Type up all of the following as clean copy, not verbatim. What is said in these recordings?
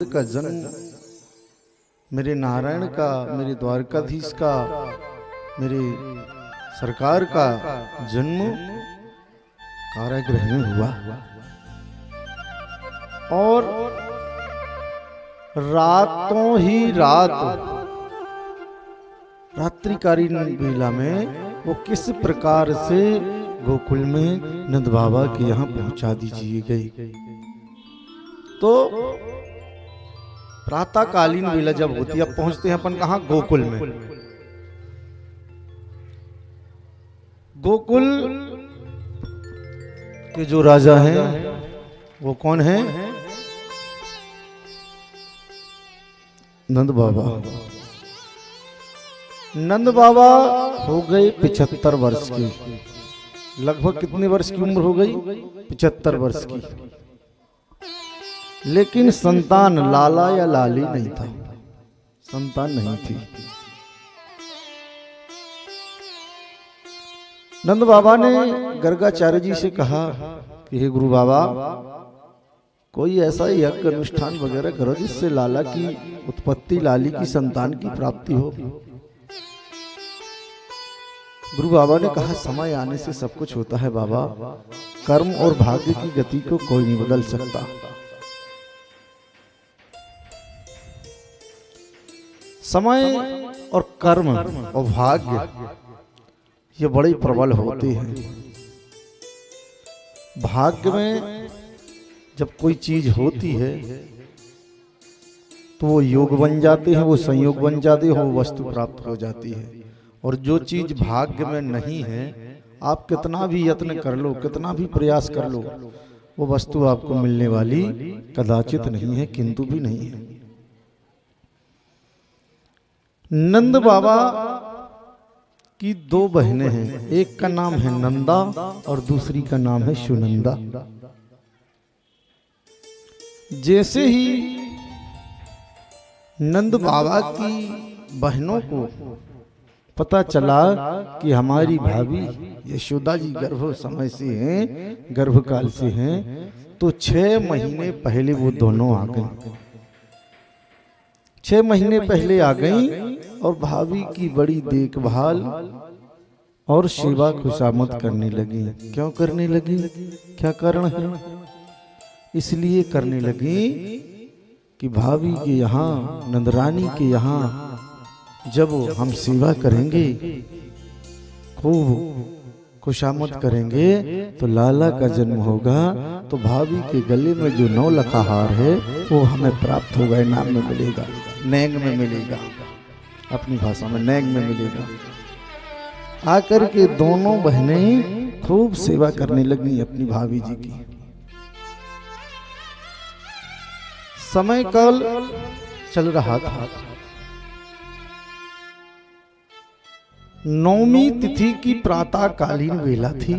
का जन्म, मेरे नारायण का, मेरे द्वारकाधीश का, मेरे सरकार का जन्म कारागृह में हुआ। और रातों ही रात रात्रिकालीन बेला में वो किस प्रकार से गोकुल में नंद बाबा के यहाँ पहुंचा दीजिए गई। तो प्रातःकालीन बेला जब होती है, अब पहुंचते हैं अपन कहां, गोकुल में। गोकुल के जो राजा हैं वो कौन है? नंद बाबा। नंद बाबा हो गए 75 वर्ष के। लगभग कितने वर्ष की उम्र हो गई? 75 वर्ष की। लेकिन संतान, लाला या लाली नहीं था, संतान नहीं थी। नंद बाबा ने गर्गाचार्य जी से कहा कि हे गुरु बाबा, कोई ऐसा यज्ञ अनुष्ठान वगैरह करो जिससे लाला की उत्पत्ति, लाली की संतान की प्राप्ति हो। गुरु बाबा ने कहा समय आने से सब कुछ होता है बाबा, कर्म और भाग्य की गति को कोई नहीं बदल सकता। समय और कर्म और भाग्य ये बड़े प्रबल होते हैं। भाग्य में जब कोई चीज होती है तो वो योग बन जाते हैं, वो संयोग बन जाते हैं, वो वस्तु प्राप्त हो जाती है। और जो चीज भाग्य में नहीं है, आप कितना भी यत्न कर लो, कितना भी प्रयास कर लो, वो वस्तु आपको मिलने वाली कदाचित नहीं है, किंतु भी नहीं है। नंद बाबा की दो बहनें हैं, एक का नाम है नंदा और दूसरी का नाम है सुनंदा। जैसे ही नंद बाबा की बहनों को पता चला कि हमारी भाभी यशोदा जी गर्भ समय से हैं, गर्भकाल से हैं, तो 6 महीने पहले वो दोनों आ गई। 6 महीने पहले आ गई और भाभी की बड़ी देखभाल और सेवा खुशामद करने लगी। क्यों करने लगी? क्या कारण है? इसलिए करने लगी कि भाभी के यहाँ, नंदरानी के यहाँ जब हम सेवा करेंगे, खूब खुशामद करेंगे, तो लाला का जन्म होगा, तो भाभी के गले में जो 9 लखा हार है वो हमें प्राप्त होगा, इनाम में मिलेगा, नैंग में मिलेगा, अपनी भाषा में नैंग में मिलेगा। आकर के दोनों बहनें खूब सेवा करने लगी अपनी भाभी जी की। समय काल चल रहा था। नौमी तिथि की प्रातःकालीन वेला थी।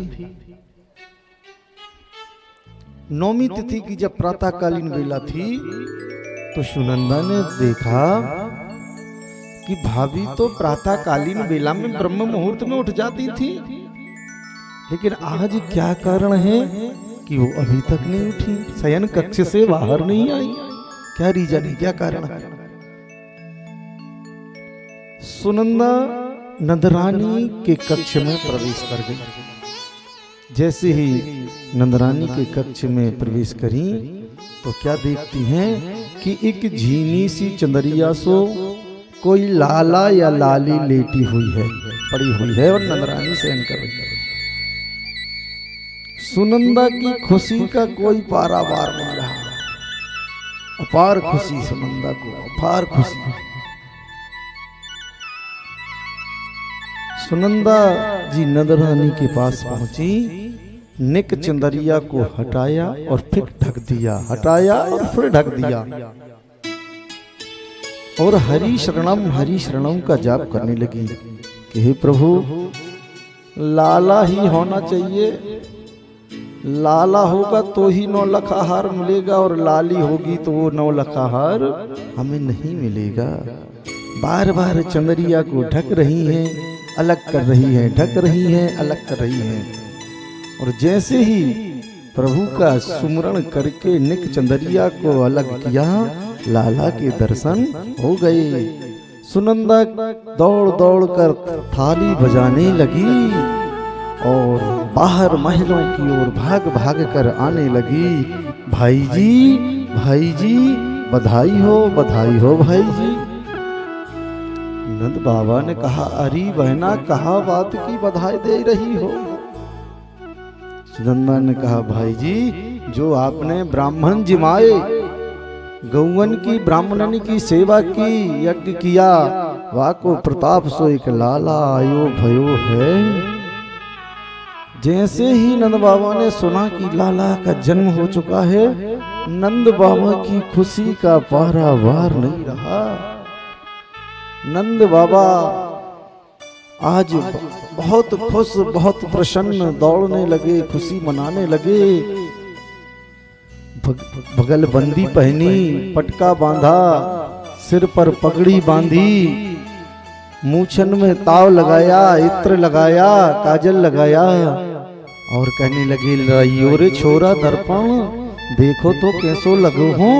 नौमी तिथि की जब प्रातःकालीन वेला थी तो सुनंदा ने देखा कि भाभी तो प्रातःकालीन वेला में ब्रह्म मुहूर्त में उठ जाती थी, लेकिन आज क्या कारण है कि वो अभी तक नहीं उठी, शयन कक्ष से बाहर नहीं आई? क्या रीजन है, क्या कारण है? सुनंदा नंदरानी के कक्ष में प्रवेश कर गई। जैसे ही नंदरानी के कक्ष में प्रवेश करी तो क्या देखती हैं कि एक झीनी सी चंदरिया सो कोई लाला या लाली लेटी हुई है, पड़ी हुई है, और नंदरानी शयन कर रही है। सुनंदा की खुशी का कोई पारावार नहीं रहा। अपार खुशी, सुनंदा को अपार खुशी। सुनंदा जी नंदरानी के पास पहुंची, निक चंदरिया को हटाया और फिर ढक दिया, हटाया और फिर ढक दिया, और हरि शरणम का जाप करने लगी कि हे प्रभु, लाला ही होना चाहिए, लाला होगा तो ही 9 लखा हार मिलेगा, और लाली होगी तो वो 9 लखा हार हमें नहीं मिलेगा। बार बार चंदरिया को ढक रही हैं, अलग कर रही है, ढक रही है, अलग कर रही है। और जैसे ही प्रभु का सुमरण करके निक चंदरिया को अलग किया लाला के दर्शन हो गए। सुनंदा दौड़ दौड़ कर थाली बजाने लगी और बाहर महलों की ओर भाग भाग कर आने लगी। भाई जी बधाई हो भाई जी। नंद बाबा ने कहा, अरे बहना कहा बात की बधाई दे रही हो। सुनंदा ने कहा, भाई जी जो आपने ब्राह्मण जिमाए, गौवन की ब्राह्मणन की सेवा की, यज्ञ किया, वाको प्रताप सो एक लाला आयो भयो है। जैसे ही नंद बाबा ने सुना कि लाला का जन्म हो चुका है, नंद बाबा की खुशी का पारावार नहीं रहा। नंद बाबा आज बहुत खुश, बहुत प्रसन्न, दौड़ने लगे, खुशी मनाने लगे। बगल बंदी पहनी, पटका बांधा, सिर पर पगड़ी बांधी, मूछन में ताव लगाया, इत्र लगाया, काजल लगाया और कहने लगे, लाइयो रे छोरा दर्पण, देखो तो कैसो लगो हूं।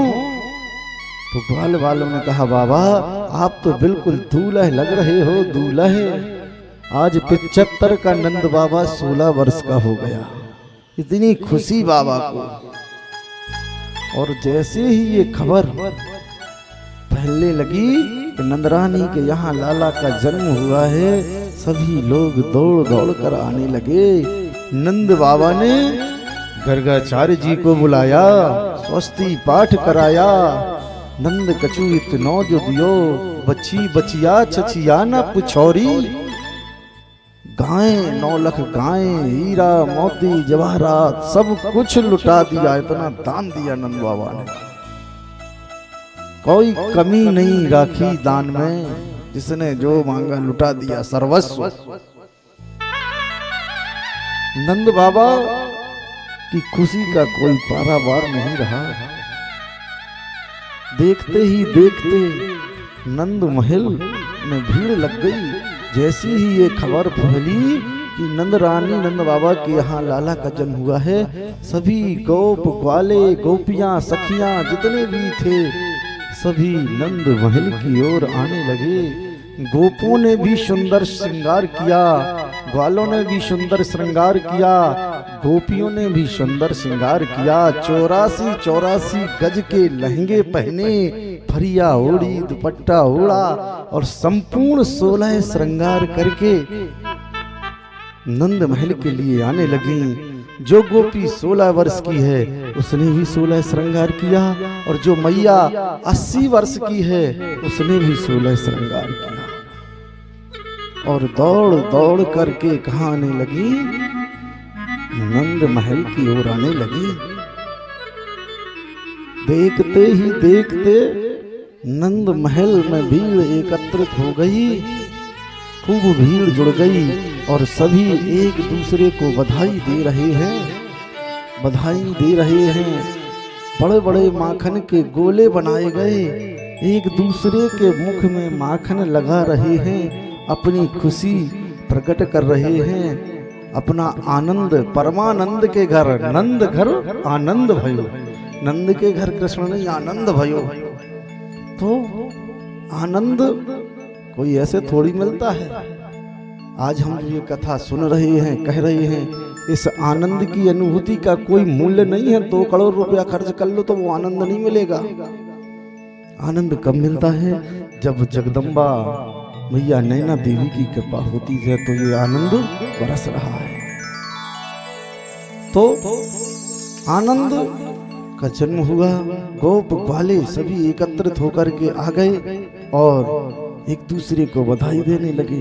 तो ग्वाल वालों ने कहा, बाबा आप तो बिल्कुल दूल्हे लग रहे हो, दूल्हे। आज 75 का नंद बाबा 16 वर्ष का हो गया। इतनी खुशी बाबा को। और जैसे ही ये खबर फैलने लगी कि नंदरानी के यहाँ लाला का जन्म हुआ है, सभी लोग दौड़ दौड़ कर आने लगे। नंद बाबा ने गर्गाचार्य जी को बुलाया, स्वस्ति पाठ कराया। नंद कछु इतनो जो दियो, बच्ची बचिया छछिया न पुछौरी। गायें 9 लाख गायें, हीरा मोती जवाहरात सब कुछ लुटा दिया। इतना दान दिया नंद बाबा ने, कोई कमी नहीं राखी दान में। जिसने जो मांगा लुटा दिया, सर्वस्व। नंद बाबा की खुशी का कोई पारावार नहीं रहा। देखते ही देखते नंद महल में भीड़ लग गई। जैसी ही ये खबर फैली कि नंद रानी नंद बाबा के यहाँ लाला का जन्म हुआ है, सभी गोप ग्वाले, गोपियां, सखियां जितने भी थे, सभी नंद महल की ओर आने लगे। गोपों ने भी सुंदर श्रृंगार किया, ग्वालों ने भी सुंदर श्रृंगार किया, गोपियों ने भी सुंदर श्रृंगार किया। 84 गज के लहंगे पहने, फरिया ओढ़ी, दुपट्टा ओढ़ा और संपूर्ण 16 श्रृंगार करके नंद महल के लिए आने लगी। जो गोपी 16 वर्ष की है उसने भी 16 श्रृंगार किया, और जो मैया 80 वर्ष की है उसने भी 16 श्रृंगार किया। और दौड़ दौड़ करके कहाँ आने लगी? नंद महल की ओर आने लगी। देखते ही देखते नंद महल में भीड़ एकत्रित हो गई, खूब भीड़ जुड़ गई और सभी एक दूसरे को बधाई दे रहे हैं, बधाई दे रहे हैं। बड़े बड़े माखन के गोले बनाए गए, एक दूसरे के मुख में माखन लगा रहे हैं, अपनी खुशी प्रकट कर रहे हैं, अपना आनंद। परमानंद के घर नंद घर आनंद भयो, नंद के घर कृष्ण नहीं आनंद भयो। तो आनंद कोई ऐसे थोड़ी मिलता है। आज हम ये कथा सुन रहे हैं, कह रहे हैं, इस आनंद की अनुभूति का कोई मूल्य नहीं है। 2 करोड़ रुपया खर्च कर लो तो वो आनंद नहीं मिलेगा। आनंद कब मिलता है? जब जगदम्बा मैया नैना देवी की कृपा होती है तो ये आनंद बरस रहा है। तो आनंद का जन्म हुआ, गोप ग्वाले सभी एकत्रित होकर के आ गए और एक दूसरे को बधाई देने लगे।